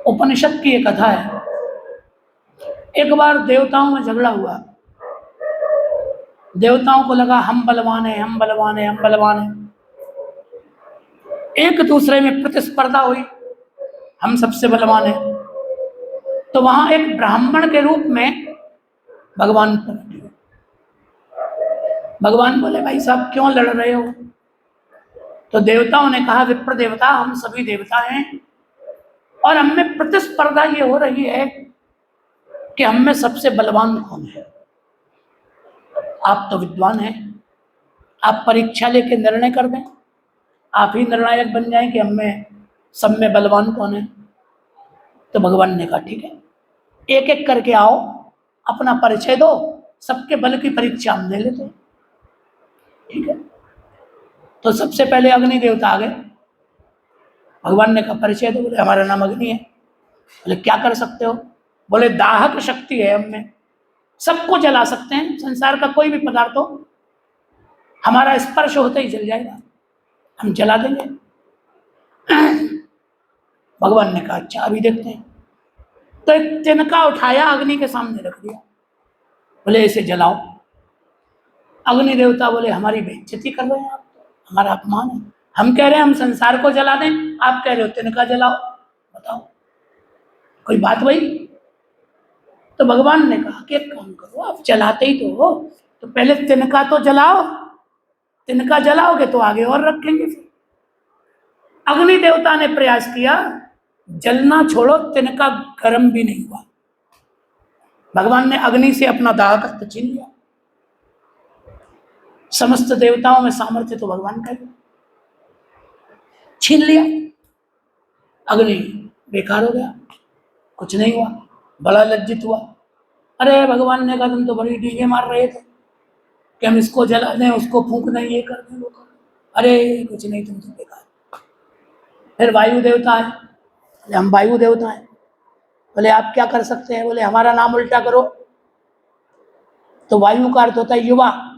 उपनिषद की एक कथा है। एक बार देवताओं में झगड़ा हुआ। देवताओं को लगा हम बलवान हैं, हम बलवान हैं, हम बलवान हैं। एक दूसरे में प्रतिस्पर्धा हुई, हम सबसे बलवान हैं। तो वहां एक ब्राह्मण के रूप में भगवान प्रकट हुए। भगवान बोले, भाई साहब क्यों लड़ रहे हो? तो देवताओं ने कहा, विप्र देवता, हम सभी देवता हैं और हमें प्रतिस्पर्धा ये हो रही है कि हम में सबसे बलवान कौन है। आप तो विद्वान हैं, आप परीक्षा लेके निर्णय कर दें, आप ही निर्णायक बन जाएं कि हम में सब में बलवान कौन है। तो भगवान ने कहा, ठीक है, एक एक करके आओ, अपना परिचय दो, सबके बल की परीक्षा हम ले लेते हैं। ठीक है। तो सबसे पहले अग्नि देवता आ गए। भगवान ने कहा, परिचय दो। बोले, हमारा नाम अग्नि है। बोले, क्या कर सकते हो? बोले, दाहक शक्ति है हम में, सबको जला सकते हैं। संसार का कोई भी पदार्थ हो, हमारा स्पर्श होते ही जल जाएगा, हम जला देंगे। भगवान ने कहा, अच्छा अभी देखते हैं। तो एक तिनका उठाया, अग्नि के सामने रख दिया। बोले, इसे जलाओ। अग्नि देवता बोले, हमारी बेइज्जती कर रहे हैं आप, हमारा अपमान है। हम कह रहे हैं हम संसार को जला दें, आप कह रहे हो तिनका जलाओ। बताओ, कोई बात भाई? तो भगवान ने कहा कि एक काम करो, आप जलाते ही तो हो, तो पहले तिनका तो जलाओ। तिनका जलाओगे तो आगे और रखेंगे। फिर अग्नि देवता ने प्रयास किया, जलना छोड़ो, तिनका गर्म भी नहीं हुआ। भगवान ने अग्नि से अपना दाहकत्व छीन लिया। समस्त देवताओं में सामर्थ्य तो भगवान का ही, छीन लिया। अग्नि बेकार हो गया, कुछ नहीं हुआ। बड़ा लज्जित हुआ। अरे भगवान ने कहा, तुम तो बड़ी डीजे मार रहे थे कि हम इसको जला दें, उसको फूंक दें, ये कर दें, वो कर दें। अरे कुछ नहीं, तुम तो बेकार। फिर वायु देवता है। बोले, हम वायु देवता हैं। बोले, आप क्या कर सकते हैं? बोले, हमारा नाम उल्टा करो। तो वायु का अर्थ होता है युवा।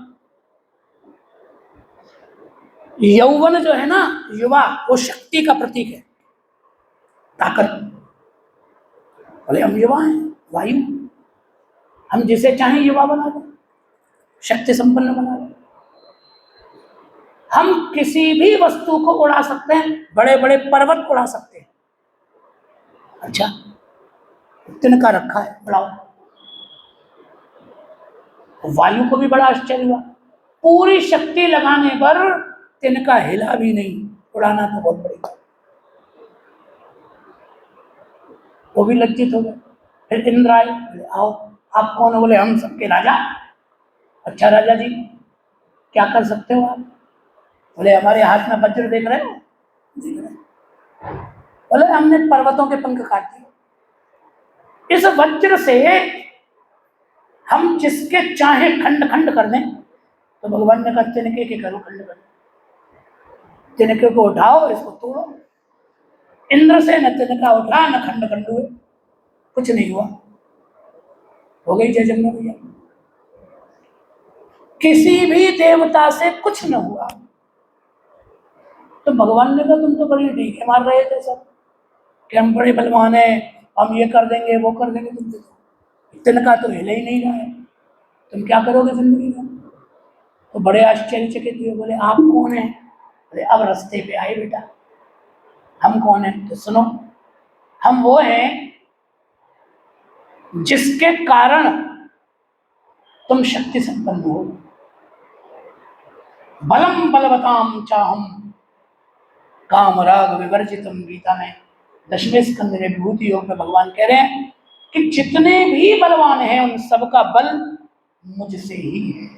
यौवन जो है ना, युवा, वो शक्ति का प्रतीक है, ताकत। बोले, हम युवा हैं, वायु, हम जिसे चाहें युवा बना दें, शक्ति संपन्न बना दें। हम किसी भी वस्तु को उड़ा सकते हैं, बड़े बड़े पर्वत उड़ा सकते हैं। अच्छा, तिनका रखा है, उड़ाओ। वायु को भी बड़ा आश्चर्य हुआ, पूरी शक्ति लगाने पर तिनका हिला भी नहीं। उड़ाना तो बहुत बड़ी बात। वो भी लज्जित हो गए। फिर इंद्र आए। बोले, आओ, आप कौन हो? बोले, हम सबके राजा। अच्छा राजा जी, क्या कर सकते हो आप? बोले, हमारे हाथ में वज्र देख रहे हो? बोले, हमने पर्वतों के पंख काट दिए। इस वज्र से हम जिसके चाहे खंड खंड कर दें। तो भगवान ने कहा, तिनके के करो खंड कर, तिनके को उठाओ, इसको तोड़ो। इंद्र से न तिनका उठा, न खंड खंड हुए, कुछ नहीं हुआ। हो गई जय जगन्नाथ भैया। किसी भी देवता से कुछ न हुआ। तो भगवान ने कहा, तुम तो बड़ी डीके मार रहे थे सब कि हम बड़े बलवान हैं, हम ये कर देंगे, वो कर देंगे। तुम तिनका तो हिले ही नहीं रहा है, तुम क्या करोगे जिंदगी में? तो बड़े आश्चर्यचकित हुए। बोले, आप कौन है? बोले, अब रास्ते पे आए बेटा। हम कौन है? तो सुनो, हम वो हैं जिसके कारण तुम शक्ति संपन्न हो। बलम बलवताम चाहम काम राग विवर्जितम। गीता में 10वें स्कंद में विभूति योग में भगवान कह रहे हैं कि जितने भी बलवान हैं उन सबका बल मुझसे ही है।